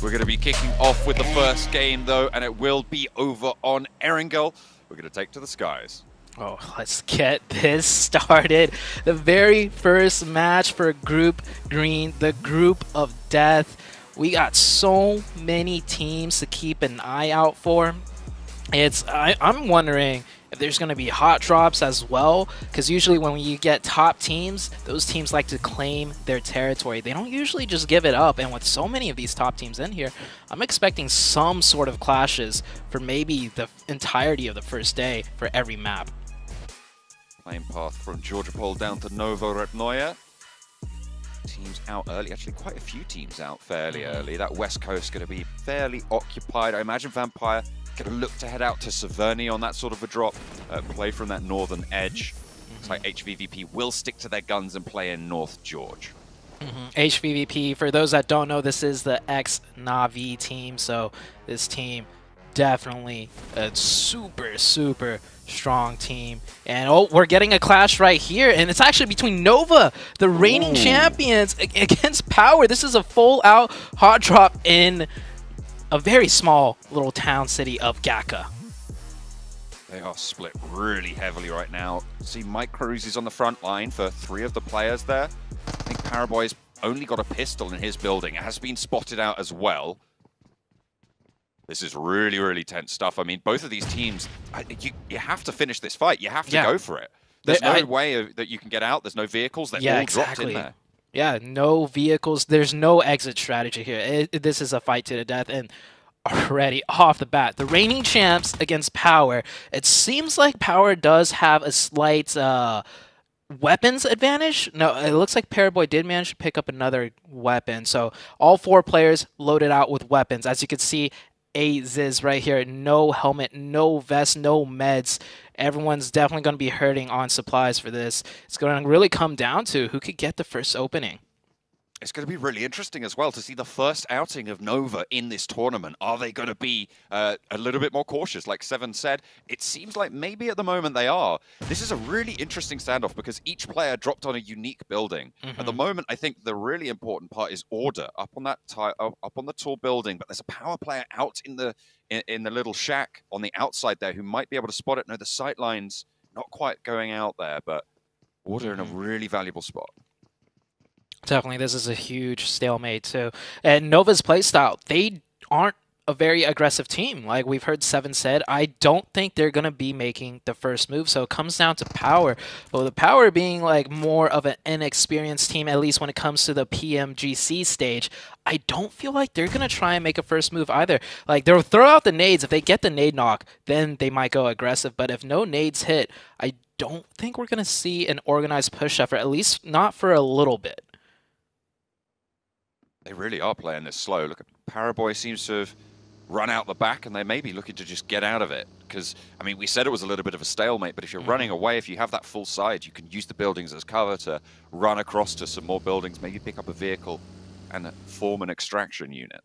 We're going to be kicking off with the first game, though, and it will be over on Erangel. We're going to take to the skies. Oh, let's get this started. The very first match for Group Green, the group of death. We got so many teams to keep an eye out for. I'm wondering if there's going to be hot drops as well, because usually when you get top teams, those teams like to claim their territory. They don't usually just give it up, and with so many of these top teams in here, I'm expecting some sort of clashes for maybe the entirety of the first day for every map. Playing path from Georgia Pole down to Novo Rednoja. Teams out early, actually quite a few teams out fairly early. That west coast going to be fairly occupied. I imagine Vampire going to look to head out to Severny on that sort of a drop, play from that northern edge. Looks like HVVP will stick to their guns and play in North George. HVVP, for those that don't know, this is the ex-Na'Vi team, so this team definitely a super strong team. And oh, we're getting a clash right here, and it's actually between Nova, the reigning champions, against POWR. This is a full-out hot drop in a very small little town city of Gaka. They are split really heavily right now. See, Mike Cruz is on the front line for 3 of the players there. I think Paraboy's only got a pistol in his building. It has been spotted out as well. This is really tense stuff. I mean, both of these teams, you have to finish this fight. You have to go for it. There's no way that you can get out. The's no vehicles. They're all dropped in there. Yeah, no vehicles. There's no exit strategy here. This is a fight to the death, and already off the bat, the reigning champs against POWR. It seems like POWR does have a slight weapons advantage. No, it looks like Paraboy did manage to pick up another weapon. So all 4 players loaded out with weapons. As you can see, Ziz right here, no helmet, no vest, no meds. Everyone's definitely going to be hurting on supplies for this. It's going to really come down to who could get the first opening. It's going to be really interesting as well to see the first outing of Nova in this tournament. Are they going to be a little bit more cautious? Like Seven said, it seems like maybe at the moment they are. This is a really interesting standoff because each player dropped on a unique building. At the moment, I think the really important part is order up on that up on the tall building. But there's a POWR player out in the little shack on the outside there who might be able to spot it. No, the sight line's not quite going out there, but order in a really valuable spot. Definitely, this is a huge stalemate too. And Nova's playstyle, they aren't a very aggressive team. Like we've heard Seven said, I don't think they're going to be making the first move. So it comes down to POWR. Well, the POWR being like more of an inexperienced team, at least when it comes to the PMGC stage, I don't feel like they're going to try and make a first move either. Like they'll throw out the nades. If they get the nade knock, then they might go aggressive. But if no nades hit, I don't think we're going to see an organized push effort, at least not for a little bit. They really are playing this slow. Look, Paraboy seems to have run out the back, and they may be looking to just get out of it. Because, I mean, we said it was a little bit of a stalemate, but if you're running away, if you have that full side, you can use the buildings as cover to run across to some more buildings, maybe pick up a vehicle and form an extraction unit.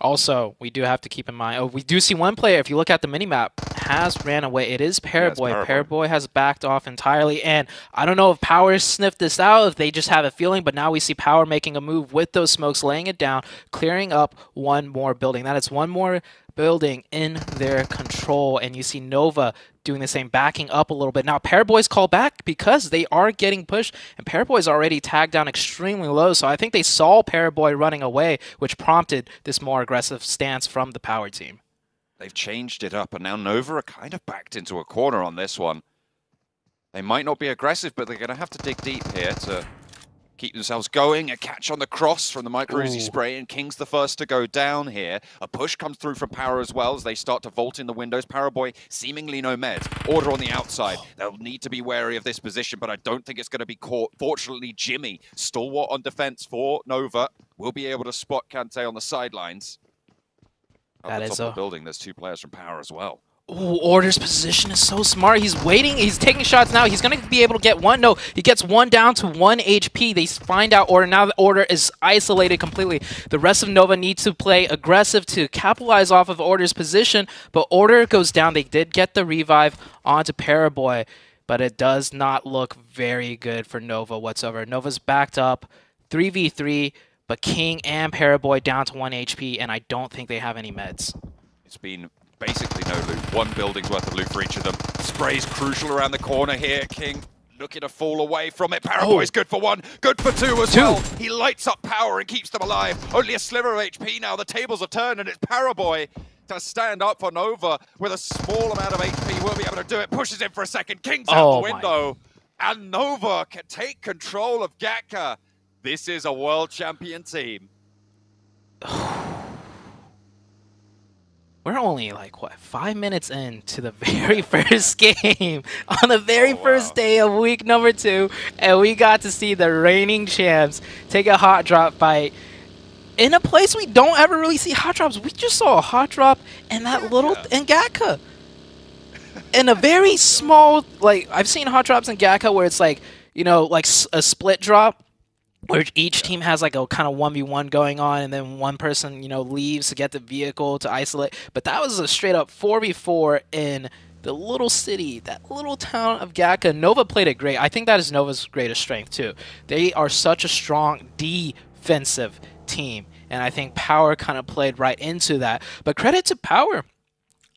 Also, we do have to keep in mind, we do see one player, if you look at the minimap, has ran away. It is Paraboy. Yeah, Paraboy has backed off entirely, and I don't know if POWR sniffed this out, if they just have a feeling, but now we see POWR making a move with those smokes, laying it down, clearing up one more building. That is one more building in their control, and you see Nova doing the same, backing up a little bit. Now Paraboy's call back because they are getting pushed, and Paraboy's already tagged down extremely low, so I think they saw Paraboy running away, which prompted this more aggressive stance from the POWR team. They've changed it up, and now Nova are kind of backed into a corner on this one. They might not be aggressive, but they're going to have to dig deep here to keep themselves going. A catch on the cross from the Micro Uzi spray, and King's the first to go down here. A push comes through from POWR as well as they start to vault in the windows. Paraboy seemingly no meds. Order on the outside. They'll need to be wary of this position, but I don't think it's going to be caught. Fortunately, Jimmy, stalwart on defense for Nova, will be able to spot Kante on the sidelines. At the top of the building, there's 2 players from POWR as well. Ooh, Order's position is so smart. He's waiting. He's taking shots now. He's going to be able to get one. No, he gets one down to 1 HP. They find out Order. Now the Order is isolated completely. The rest of Nova needs to play aggressive to capitalize off of Order's position, but Order goes down. They did get the revive onto Paraboy, but it does not look very good for Nova whatsoever. Nova's backed up 3v3, but King and Paraboy down to 1 HP, and I don't think they have any meds. It's been basically no loot. One building's worth of loot for each of them. Spray's crucial around the corner here. King looking to fall away from it. Paraboy's good for one, good for two as well. He lights up Power and keeps them alive. Only a sliver of HP now. The tables have turned, and it's Paraboy to stand up for Nova with a small amount of HP. Will be able to do it. Pushes in for a second. King's out the window. And Nova can take control of Gatka. This is a world champion team. We're only like, what, 5 minutes into the very first game on the very first day of week number 2, and we got to see the reigning champs take a hot drop fight in a place we don't ever really see hot drops. We just saw a hot drop in that little in Gatka. In a very small, like, I've seen hot drops in Gatka where it's like, you know, like a split drop, where each team has like a kind of 1v1 going on, and then one person, you know, leaves to get the vehicle to isolate. But that was a straight up 4v4 in the little city, that little town of Gatka. Nova played it great. I think that is Nova's greatest strength too. They are such a strong defensive team, and I think POWR kind of played right into that. But credit to POWR.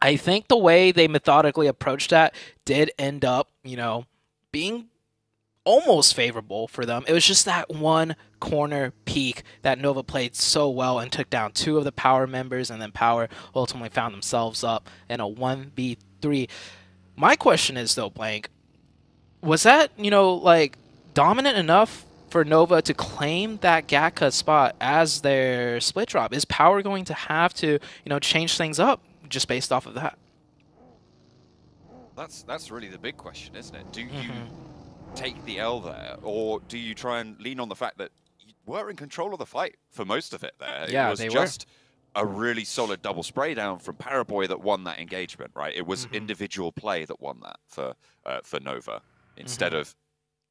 I think the way they methodically approached that did end up, you know, being almost favorable for them. It was just that one corner peak that Nova played so well and took down 2 of the POWR members, and then POWR ultimately found themselves up in a 1v3. My question is, though, Blank, was that, you know, like, dominant enough for Nova to claim that Gatka spot as their split drop? Is POWR going to have to, you know, change things up just based off of that? That's really the big question, isn't it? Do you take the L there, or do you try and lean on the fact that you were in control of the fight for most of it there? Yeah, it was just a really solid double spray down from Paraboy that won that engagement, right? It was individual play that won that for Nova, instead of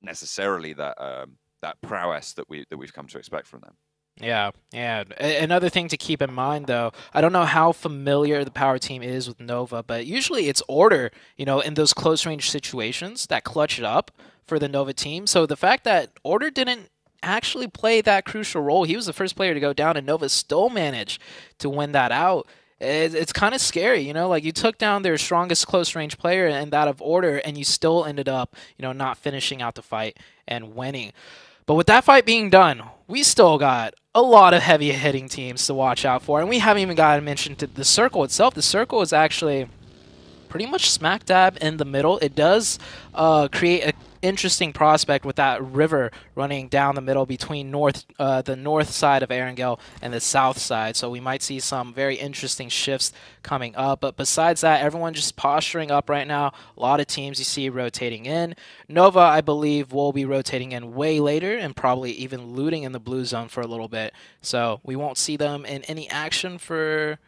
necessarily that that prowess that we've come to expect from them. Yeah, yeah. Another thing to keep in mind, though, I don't know how familiar the POWR team is with Nova, but usually it's Order, you know, in those close-range situations that clutch it up for the Nova team. So the fact that Order didn't actually play that crucial role, he was the first player to go down, and Nova still managed to win that out. It's kind of scary, you know, like you took down their strongest close-range player and that of Order, and you still ended up, you know, not finishing out the fight and winning. But with that fight being done, we still got a lot of heavy-hitting teams to watch out for, and we haven't even gotten mentioned to the Circle itself. The Circle is actually pretty much smack dab in the middle. It does create an interesting prospect with that river running down the middle between the north side of Erangel and the south side. So we might see some very interesting shifts coming up. But besides that, everyone just posturing up right now. A lot of teams you see rotating in. Nova, I believe, will be rotating in way later and probably even looting in the blue zone for a little bit. So we won't see them in any action for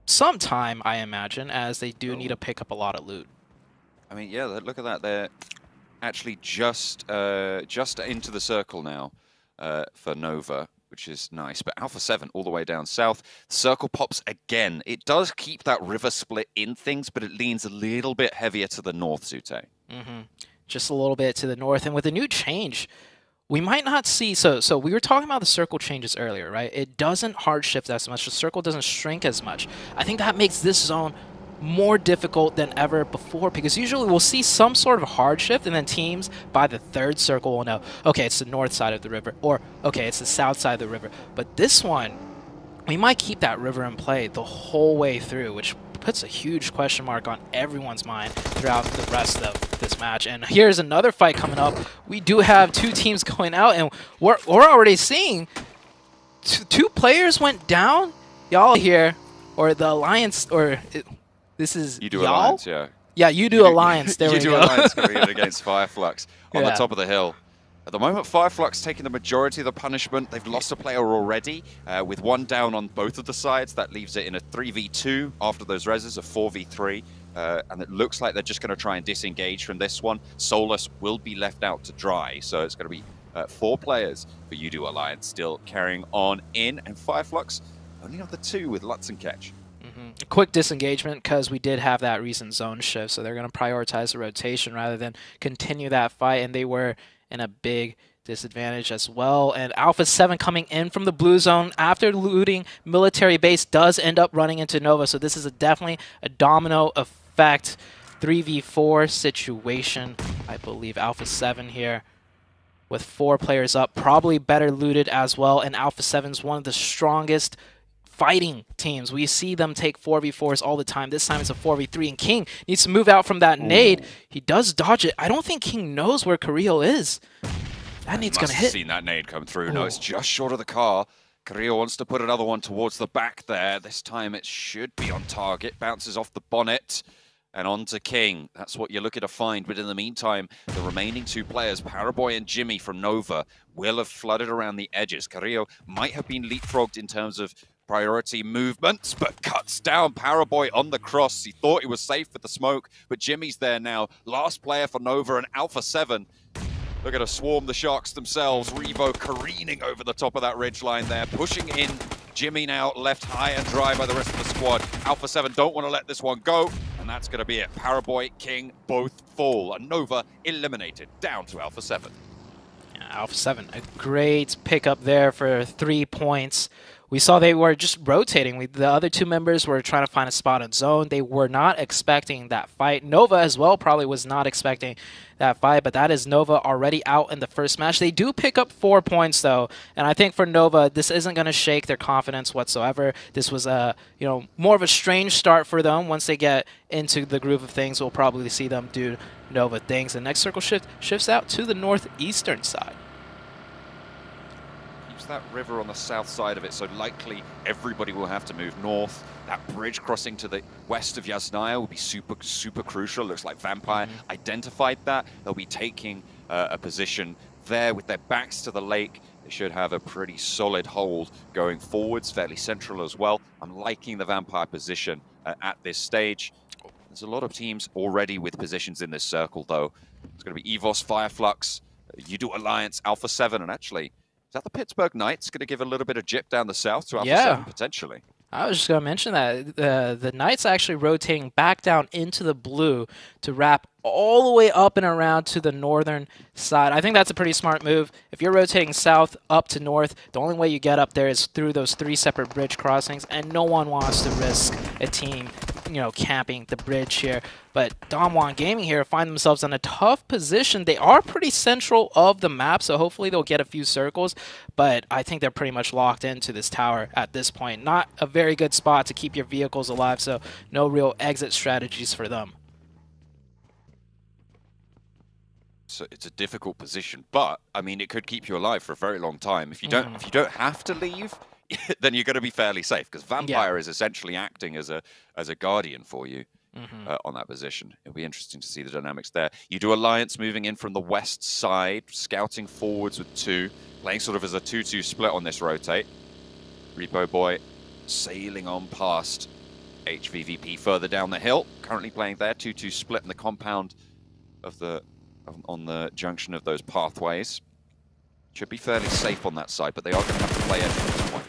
some time, I imagine, as they do need to pick up a lot of loot. I mean, yeah, look at that. They're actually just into the circle now for Nova, which is nice. But Alpha 7 all the way down south. Circle pops again. It does keep that river split in things, but it leans a little bit heavier to the north, Zute. Just a little bit to the north. And with a new change, we might not see... So we were talking about the circle changes earlier, right? It doesn't hard shift as much. The circle doesn't shrink as much. I think that makes this zone more difficult than ever before, because usually we'll see some sort of hard shift, and then teams by the 3rd circle will know, okay, it's the north side of the river, or okay, it's the south side of the river. But this one, we might keep that river in play the whole way through, which puts a huge question mark on everyone's mind throughout the rest of this match. And here's another fight coming up. We do have 2 teams going out, and we're already seeing 2 players went down. Y'all here, or the Alliance, or... This is Yoodo Alliance, yeah. Yeah, Yoodo Alliance. There we go. Yoodo Alliance going in against Fireflux on the top of the hill. At the moment, Fireflux taking the majority of the punishment. They've lost a player already, with 1 down on both of the sides. That leaves it in a 3v2 after those reses, a 4v3. And it looks like they're just going to try and disengage from this one. Solus will be left out to dry, so it's going to be 4 players for Yoodo Alliance still carrying on in. And Fireflux only on the 2 with Lutz and Ketch. A quick disengagement, because we did have that recent zone shift, so they're going to prioritize the rotation rather than continue that fight, and they were in a big disadvantage as well. And Alpha 7 coming in from the blue zone after looting military base does end up running into Nova. So this is definitely a domino effect 3v4 situation. I believe Alpha 7 here with 4 players up, probably better looted as well. And Alpha 7's one of the strongest fighting teams. We see them take 4v4s all the time. This time it's a 4v3, and King needs to move out from that nade. He does dodge it. I don't think King knows where Carrillo is. That nade's going to hit. Must have seen that nade come through. No, it's just short of the car. Carrillo wants to put another one towards the back there. This time it should be on target. Bounces off the bonnet and on to King. That's what you're looking to find. But in the meantime, the remaining 2 players, POWR and Jimmy from Nova, will have flooded around the edges. Carrillo might have been leapfrogged in terms of priority movements, but cuts down POWR on the cross. He thought he was safe with the smoke, but Jimmy's there now. Last player for Nova and Alpha 7. They're going to swarm the Sharks themselves. Revo careening over the top of that ridgeline there, pushing in. Jimmy now left high and dry by the rest of the squad. Alpha 7 don't want to let this one go, and that's going to be it. POWR, King, both fall. And Nova eliminated, down to Alpha 7. Yeah, Alpha 7, a great pickup there for 3 points. We saw they were just rotating. The other 2 members were trying to find a spot in zone. They were not expecting that fight. Nova as well probably was not expecting that fight, but that is Nova already out in the first match. They do pick up 4 points though, and I think for Nova, this isn't going to shake their confidence whatsoever. This was a more of a strange start for them. Once they get into the groove of things, we'll probably see them do Nova things. The next circle shifts out to the northeastern side. That river on the south side of it, so likely everybody will have to move north. That bridge crossing to the west of Yasnaya will be super crucial. Looks like Vampire identified that. They'll be taking a position there with their backs to the lake. They should have a pretty solid hold going forwards, fairly central as well. I'm liking the Vampire position at this stage. There's a lot of teams already with positions in this circle, though. It's going to be EVOS, Flux, Yoodo Alliance, Alpha 7, and actually, is that the Pittsburgh Knights going to give a little bit of jip down the south to Alpha 7, potentially? I was just going to mention that. The Knights actually rotating back down into the blue to wrap all the way up and around to the northern side. I think that's a pretty smart move. If you're rotating south up to north, the only way you get up there is through those 3 separate bridge crossings, and no one wants to risk a team camping the bridge here. But Damwon Gaming here find themselves in a tough position. They are pretty central of the map, so hopefully they'll get a few circles, but I think they're pretty much locked into this tower at this point. Not a very good spot to keep your vehicles alive, so no real exit strategies for them. So it's a difficult position, but I mean, it could keep you alive for a very long time. If you don't have to leave, then you're going to be fairly safe, because Vampire is essentially acting as a guardian for you on that position. It'll be interesting to see the dynamics there. Yoodo Alliance moving in from the west side, scouting forwards with 2, playing sort of as a 2-2 split on this rotate. Repo Boy sailing on past HVVP further down the hill, currently playing there, 2-2 split in the compound of on the junction of those pathways. Should be fairly safe on that side, but they are going to have to play edge at this point.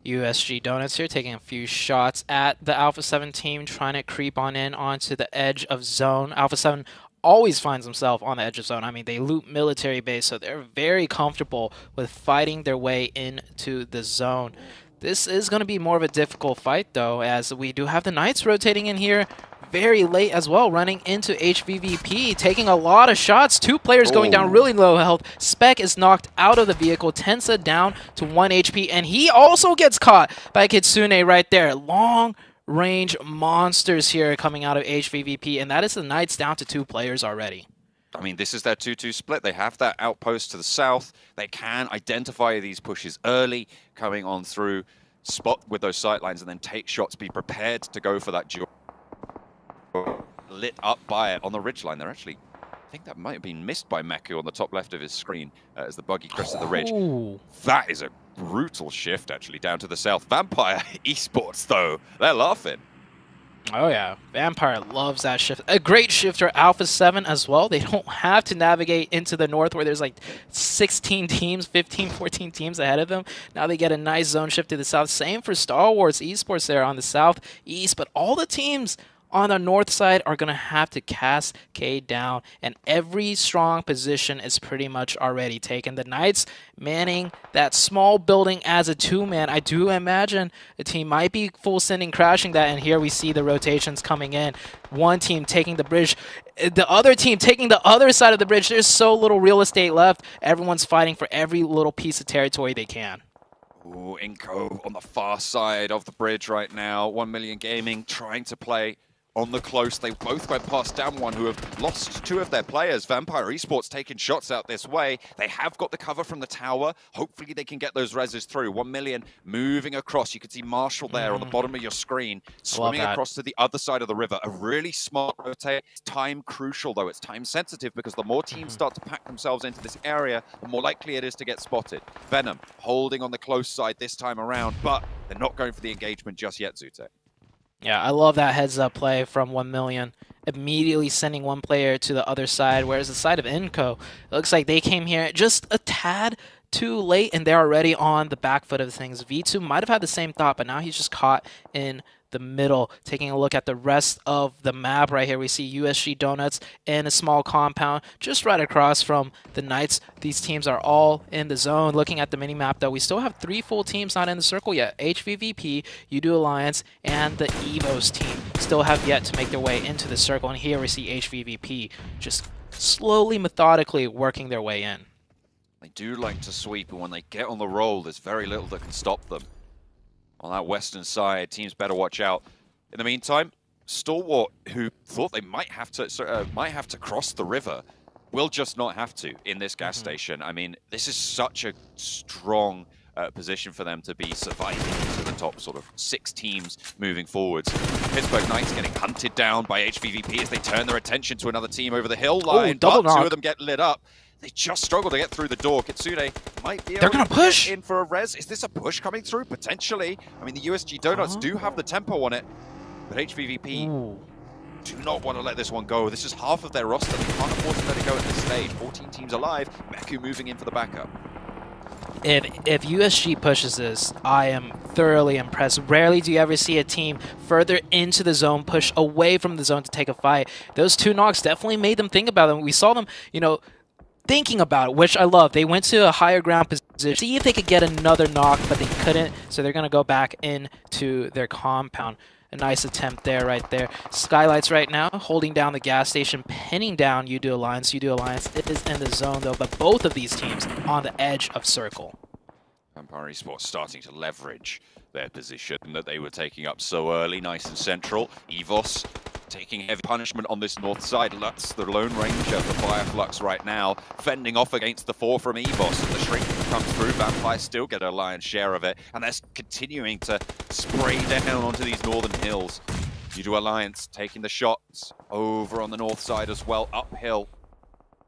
USG Donuts here taking a few shots at the Alpha 7 team, trying to creep on in onto the edge of zone. Alpha 7 always finds himself on the edge of zone. I mean, they loot military base, so they're very comfortable with fighting their way into the zone. This is going to be more of a difficult fight, though, as we do have the Knights rotating in here very late as well, running into HVVP, taking a lot of shots. 2 players going down really low health. Spec is knocked out of the vehicle. Tensa down to 1 HP, and he also gets caught by Kitsune right there. Long-range monsters here coming out of HVVP, and that is the Knights down to 2 players already. I mean, this is their 2-2 split. They have that outpost to the south. They can identify these pushes early, coming on through, spot with those sightlines, and then take shots, be prepared to go for that duel. Lit up by it on the ridgeline. They're actually, I think that might have been missed by Meku on the top left of his screen as the buggy crested the ridge. That is a brutal shift, actually, down to the south. Vampire Esports, though, they're laughing. Oh yeah, Vampire loves that shift. A great shift for Alpha 7 as well. They don't have to navigate into the north where there's like 16 teams, 15, 14 teams ahead of them. Now they get a nice zone shift to the south. Same for STALWART Esports there on the southeast, but all the teams on the north side are going to have to cascade down, and every strong position is pretty much already taken. The Knights manning that small building as a two-man. I do imagine the team might be full sending crashing that, and here we see the rotations coming in. One team taking the bridge, the other team taking the other side of the bridge. There's so little real estate left. Everyone's fighting for every little piece of territory they can. Ooh, iNCO on the far side of the bridge right now. 1 Million Gaming trying to play on the close. They both went past down one, who have lost 2 of their players. Vampire Esports taking shots out this way. They have got the cover from the tower. Hopefully they can get those reses through. 1 Million moving across. You can see Marshall there on the bottom of your screen, swimming across to the other side of the river. A really smart rotate. It's time crucial though. It's time sensitive, because the more teams start to pack themselves into this area, the more likely it is to get spotted. Venom holding on the close side this time around, but they're not going for the engagement just yet, Zute. Yeah, I love that heads-up play from 1 Million. Immediately sending one player to the other side, whereas the side of iNCO, it looks like they came here just a tad too late, and they're already on the back foot of things. V2 might have had the same thought, but now he's just caught in the middle. Taking a look at the rest of the map right here, we see USG Donuts in a small compound just right across from the Knights. These teams are all in the zone. Looking at the mini-map, though, we still have 3 full teams not in the circle yet. HVVP, Yoodo Alliance, and the EVOS team still have yet to make their way into the circle. And here we see HVVP just slowly, methodically working their way in. They do like to sweep, and when they get on the roll, there's very little that can stop them. On that western side, teams better watch out. In the meantime, STALWART, who thought they might have to cross the river, will just not have to in this gas station. I mean, this is such a strong position for them to be surviving into the top sort of 6 teams moving forwards. PITTSBURGH Knights getting hunted down by HVVP as they turn their attention to another team over the hill line. Double knock. 2 of them get lit up. They just struggle to get through the door. Kitsune might be They're able gonna to push get in for a res. Is this a push coming through? Potentially. I mean, the USG Donuts do have the tempo on it, but HVVP do not want to let this one go. This is half of their roster. They can't afford to let it go at this stage. 14 teams alive. Meku moving in for the backup. If USG pushes this, I am thoroughly impressed. Rarely do you ever see a team further into the zone push away from the zone to take a fight. Those 2 knocks definitely made them think about it. We saw them, you know, thinking about it, which I love. They went to a higher ground position, see if they could get another knock, but they couldn't, so they're going to go back into their compound. A nice attempt there, right there. SKYLIGHTZ right now holding down the gas station, pinning down Yoodo Alliance. Yoodo Alliance is in the zone, though, but both of these teams on the edge of circle. Vampire Esports starting to leverage their position that they were taking up so early, nice and central. EVOS taking heavy punishment on this north side. Lutz, the Lone Ranger for Fire Flux right now, fending off against the 4 from EVOS, and the shrink comes through. Vampire still get a lion's share of it, and they're continuing to spray down onto these northern hills. Yoodo Alliance taking the shots over on the north side as well, uphill,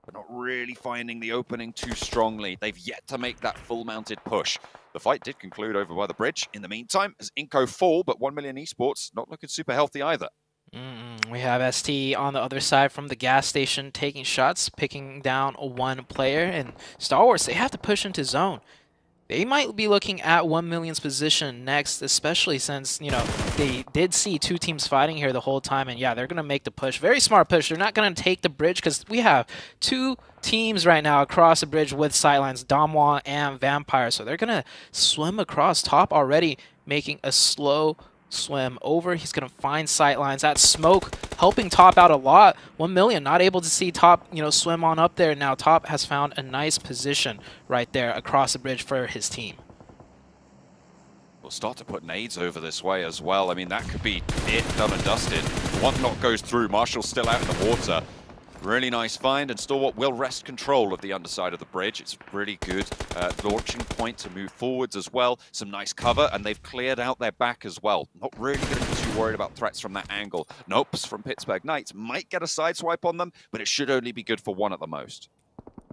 but not really finding the opening too strongly. They've yet to make that full-mounted push. The fight did conclude over by the bridge. In the meantime, as iNCO fall, but 1 Million Esports not looking super healthy either. We have ST on the other side from the gas station taking shots, picking down 1 player, and STALWART, they have to push into zone. They might be looking at 1 Million's position next, especially since, you know, they did see 2 teams fighting here the whole time, and yeah, they're going to make the push. Very smart push. They're not going to take the bridge because we have 2 teams right now across the bridge with sidelines, Damwon and Vampire, so they're going to swim across top already, making a slow swim over. He's going to find sightlines. That smoke helping Top out a lot. 1 Million not able to see Top, you know, swim on up there. Now Top has found a nice position right there across the bridge for his team. We'll start to put nades over this way as well. I mean, that could be it, done and dusted. 1 knock goes through. Marshall's still out in the water. Really nice find, and STALWART will wrest control of the underside of the bridge. It's really good launching point to move forwards as well. Some nice cover, and they've cleared out their back as well. Not really going to be too worried about threats from that angle. Nopes from PITTSBURGH Knights might get a sideswipe on them, but it should only be good for 1 at the most.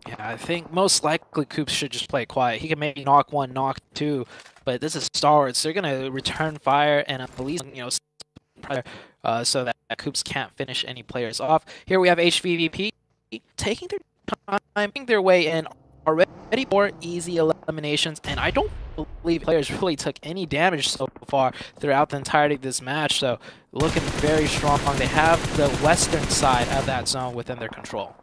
Yeah, I think most likely Coops should just play quiet. He can maybe knock 1, knock 2, but this is STALWART, so they're going to return fire and at least, you know, so that Coops can't finish any players off. Here we have HVVP taking their time, making their way in already for easy eliminations, and I don't believe players really took any damage so far throughout the entirety of this match, so looking very strong. They have the western side of that zone within their control.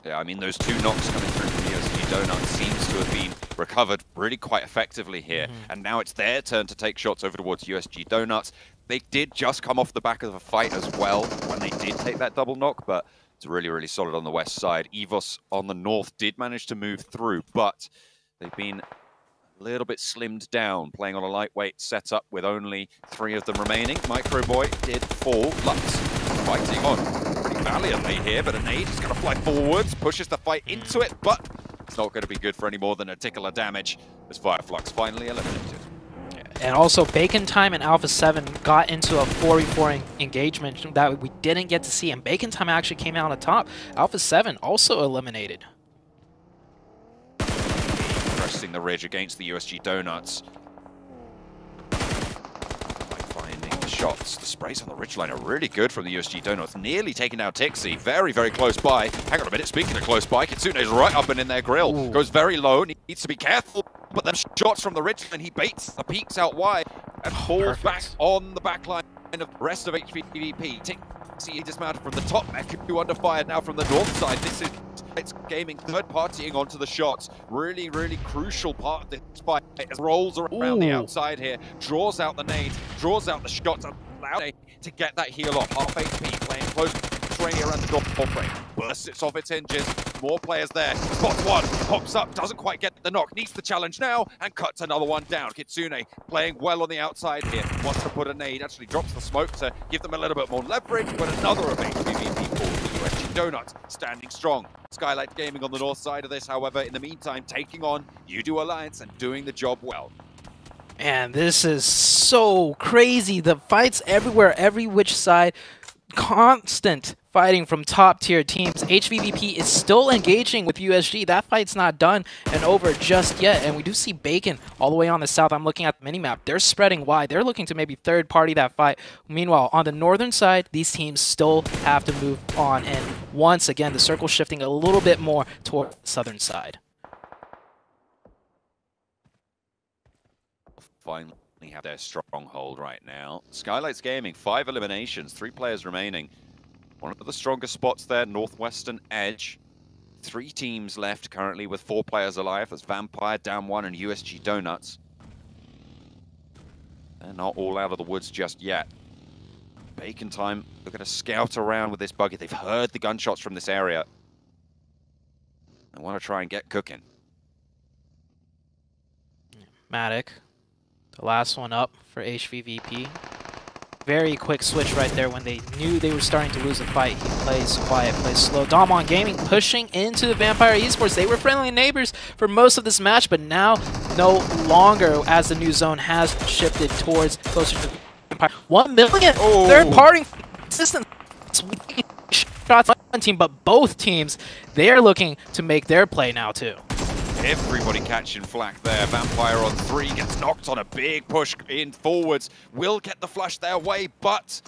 Yeah, I mean, those 2 knocks coming through from USG Donuts seems to have been recovered really quite effectively here. And now it's their turn to take shots over towards USG Donuts. They did just come off the back of a fight as well when they did take that double knock, but it's really, really solid on the west side. EVOS on the north did manage to move through, but they've been a little bit slimmed down, playing on a lightweight setup with only 3 of them remaining. Microboy did fall. Flux fighting on pretty valiantly here, but a nade is going to fly forwards, pushes the fight into it, but it's not going to be good for any more than a tickle of damage as Fireflux finally eliminated. And also, Bacon Time and Alpha 7 got into a 4v4 engagement that we didn't get to see, and Bacon Time actually came out on top. Alpha 7 also eliminated. Pressing the ridge against the USG Donuts. Finding the shots. The sprays on the ridgeline are really good from the USG Donuts. Nearly taking out Tixi. Very, very close by. Hang on a minute. Speaking of close by, Kitsune's right up and in their grill. Ooh. Goes very low. Needs to be careful. But them shots from the ridgeline, he baits the peaks out wide and falls back on the back line of the rest of HVVP. Tixi dismounted from the top. Eku under fire now from the north side. This is it's gaming third partying onto the shots. Really, really crucial part of this fight. It rolls around the outside here, draws out the nades, draws out the shots, allows to get that heal off. Half HP, playing close training around the door frame. Bursts it off its hinges. More players there. Spots one, pops up, doesn't quite get the knock. Needs the challenge now and cuts another one down. Kitsune playing well on the outside here. Wants to put a nade, actually drops the smoke to give them a little bit more leverage, but another of HVVP for the USG Donuts standing strong. SKYLIGHTZ Gaming on the north side of this, however, in the meantime, taking on Yoodo Alliance and doing the job well. And this is so crazy. The fights everywhere, every which side. Constant fighting from top-tier teams. HVVP is still engaging with USG. That fight's not done and over just yet. And we do see Bacon all the way on the south. I'm looking at the minimap. They're spreading wide. They're looking to maybe third-party that fight. Meanwhile, on the northern side, these teams still have to move on. And once again, the circle shifting a little bit more toward the southern side. Finally have their stronghold right now. SKYLIGHTZ Gaming, 5 eliminations, 3 players remaining. One of the strongest spots there, northwestern edge. 3 teams left currently with 4 players alive. That's Vampire, Down 1, and USG Donuts. They're not all out of the woods just yet. Bacon Time, they're going to scout around with this buggy. They've heard the gunshots from this area. They want to try and get cooking. Matic. The last one up for HVVP. Very quick switch right there when they knew they were starting to lose the fight. He plays quiet, plays slow. Damwon Gaming pushing into the Vampire Esports. They were friendly neighbors for most of this match, but now no longer as the new zone has shifted towards closer to the Vampire. 1 million third party consistent shots on one team, but both teams, they're looking to make their play now too. Everybody catching flack there. Vampire on 3, gets knocked on a big push in forwards. Will get the flush their way, but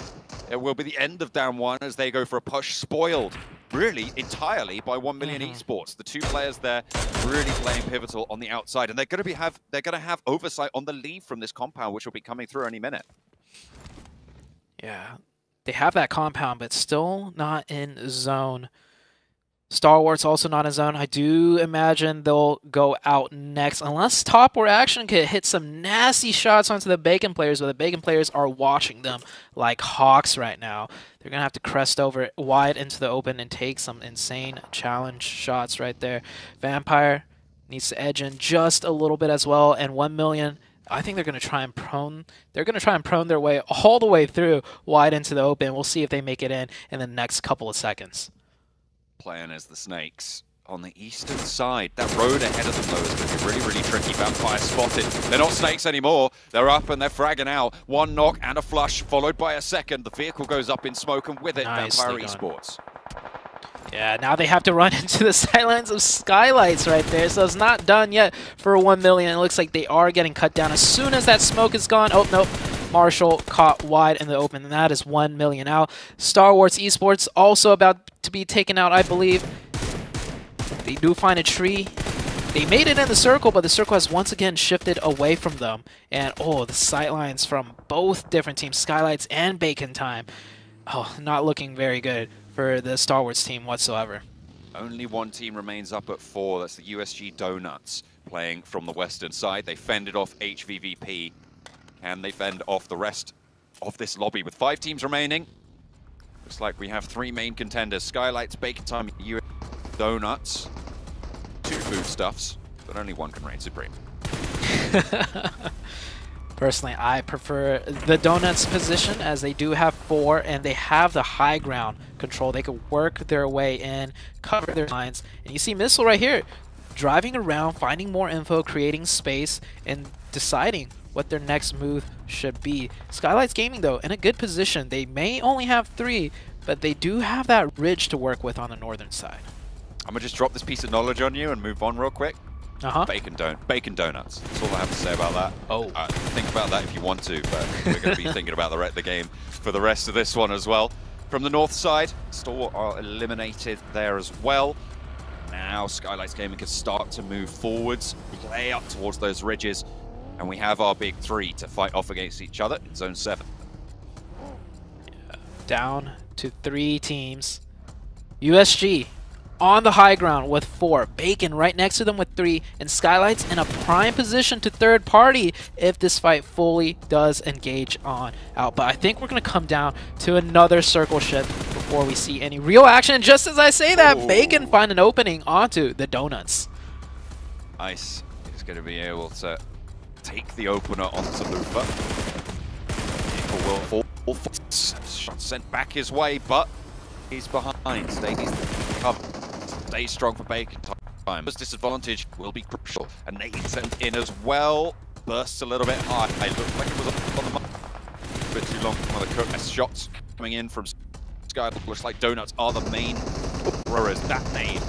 it will be the end of Down 1 as they go for a push, spoiled really entirely by 1 million Esports. The 2 players there really playing pivotal on the outside, and they're going to have oversight on the lead from this compound, which will be coming through any minute. Yeah, they have that compound, but still not in zone. STALWART's also not in zone. I do imagine they'll go out next, unless POWR Action could hit some nasty shots onto the Bacon players, but the Bacon players are watching them like hawks right now. They're going to have to crest over wide into the open and take some insane challenge shots right there. Vampire needs to edge in just a little bit as well, and 1 million... I think they're going to try and prone. They're going to try and prone their way all the way through wide into the open. We'll see if they make it in the next couple of seconds. Playing as the Snakes on the eastern side. That road ahead of them, though, is going to be really, really tricky. Vampire spotted. They're not Snakes anymore. They're up and they're fragging out. 1 knock and a flush, followed by a second. The vehicle goes up in smoke, and with it, Vampire Esports. Yeah, now they have to run into the sidelines of SKYLIGHTZ right there, so it's not done yet for 1 million. It looks like they are getting cut down as soon as that smoke is gone. Oh, nope. Marshall caught wide in the open, and that is 1 million out. STALWART Esports also about to be taken out, I believe. They do find a tree. They made it in the circle, but the circle has once again shifted away from them. And oh, the sightlines from both different teams, SKYLIGHTZ and Bacon Time. Oh, not looking very good for the STALWART team whatsoever. Only one team remains up at 4. That's the USG Donuts playing from the western side. They fended off HVVP. Can they fend off the rest of this lobby with 5 teams remaining? Looks like we have 3 main contenders. SKYLIGHTZ, Bacon Time, USG Donuts. 2 foodstuffs, but only one can reign supreme. Personally, I prefer the Donuts position as they do have 4 and they have the high ground control. They could work their way in, cover their lines. And you see Missile right here, driving around, finding more info, creating space, and deciding what their next move should be. SKYLIGHTZ Gaming, though, in a good position. They may only have 3, but they do have that ridge to work with on the northern side. I'm going to just drop this piece of knowledge on you and move on real quick. Bacon Donuts. That's all I have to say about that. Oh. Think about that if you want to, but we're going to be thinking about the game for the rest of this one as well. From the north side, STALWART are eliminated there as well. Now SKYLIGHTZ Gaming can start to move forwards, play up towards those ridges, and we have our big 3 to fight off against each other in Zone 7. Down to 3 teams. USG on the high ground with 4. Bacon right next to them with 3. And SKYLIGHTZ in a prime position to third party if this fight fully does engage on out. But I think we're going to come down to another circle shift before we see any real action. And just as I say that, Bacon find an opening onto the Donuts. Ice is going to be able to take the opener onto Lufa. Will fall. Shot sent back his way, but he's behind. Stays covered. Stay strong for Bacon Time. This disadvantage will be crucial. And Nate sent in as well. Bursts a little bit high. It looked like it was on the mark. A bit too long for the cook. Shots coming in from Sky. Looks like Donuts are the main throwers. That nade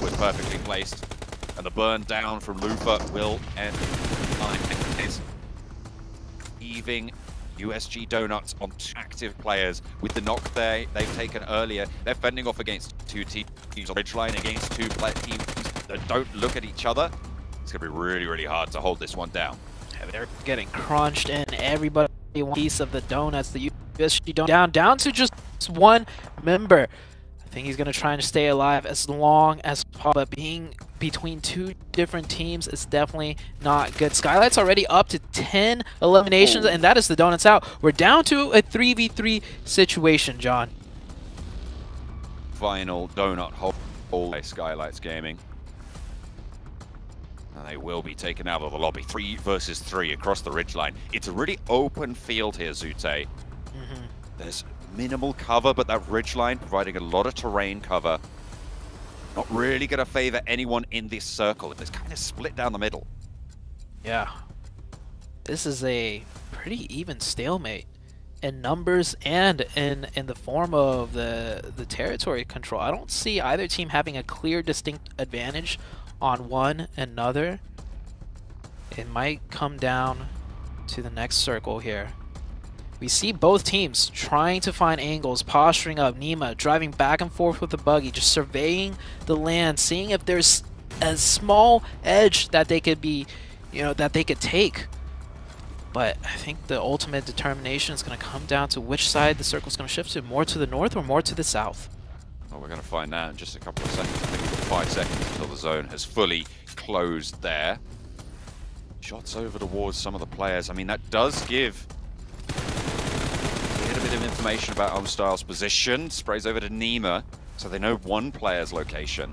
was perfectly placed. And the burn down from Lufa will end. Is heaving USG Donuts on 2 active players with the knock they've taken earlier. They're fending off against 2 teams on ridgeline against 2 teams that don't look at each other. It's going to be really, really hard to hold this one down. Yeah, they're getting crunched and everybody wants a piece of the Donuts. The USG down to just 1 member. I think he's going to try and stay alive as long as possible, but being between 2 different teams is definitely not good. SKYLIGHTZ already up to 10 eliminations, and that is the Donuts out. We're down to a 3v3 situation, John. Final donut hold by SKYLIGHTZ Gaming. And they will be taken out of the lobby. 3 versus 3 across the ridgeline. It's a really open field here, Zute. There's minimal cover, but that ridgeline providing a lot of terrain cover. Not really going to favor anyone in this circle. It's kind of split down the middle. Yeah. This is a pretty even stalemate in numbers and in the form of the territory control. I don't see either team having a clear, distinct advantage on one another. It might come down to the next circle here. We see both teams trying to find angles, posturing up. Nima driving back and forth with the buggy, just surveying the land, seeing if there's a small edge that they could be, that they could take. But I think the ultimate determination is going to come down to which side the circle's going to shift to, more to the north or more to the south. Well, we're going to find out in just a couple of seconds. I think we've got 5 seconds until the zone has fully closed there. Shots over towards some of the players. I mean, that does give a bit of information about Homestyle's position. Sprays over to Nima, so they know one player's location.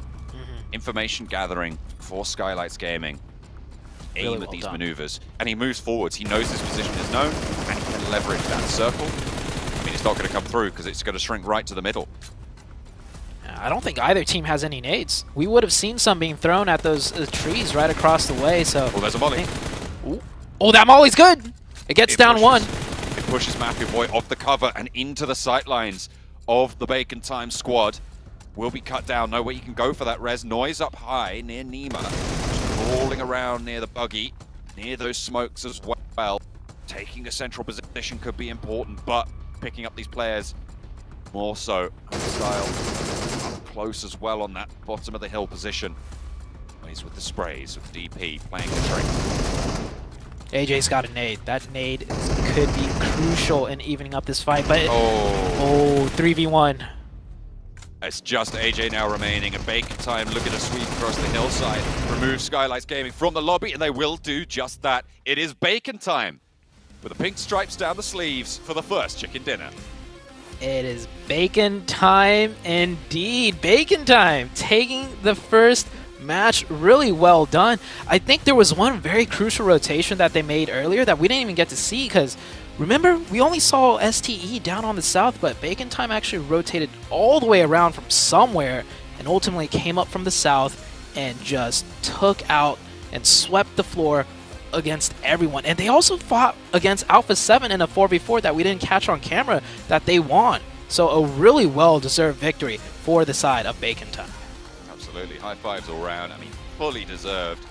Information gathering for SKYLIGHTZ Gaming. Aim Really at these done. maneuvers. And he moves forwards. He knows his position is known, and he can leverage that circle. I mean, it's not going to come through because it's going to shrink right to the middle. I don't think either team has any nades. We would have seen some being thrown at those trees right across the way, so... Well, there's a molly. Oh, that molly's good! It gets down pushes, 1. It pushes Mafia Boy off the cover and into the sightlines of the Bacon Time squad. Will be cut down. No way you can go for that res. Noise up high near Nima. Crawling around near the buggy, near those smokes as well. Taking a central position could be important, but picking up these players more so. Style up close as well on that bottom of the hill position. Always with the sprays, with DP playing the trick. AJ's got a nade. That nade could be crucial in evening up this fight, but oh, 3v1. It's just AJ now remaining, and Bacon Time looking to sweep across the hillside, remove SKYLIGHTZ Gaming from the lobby, and they will do just that. It is Bacon Time, with the pink stripes down the sleeves for the first chicken dinner. It is Bacon Time indeed. Bacon Time taking the first match really well done. I think there was one very crucial rotation that they made earlier that we didn't even get to see, because remember, we only saw STE down on the south, but Bacon Time actually rotated all the way around from somewhere and ultimately came up from the south and just took out and swept the floor against everyone. And they also fought against Alpha 7 in a 4v4 that we didn't catch on camera that they won. So a really well-deserved victory for the side of Bacon Time. Absolutely. High fives all round. I mean, fully deserved.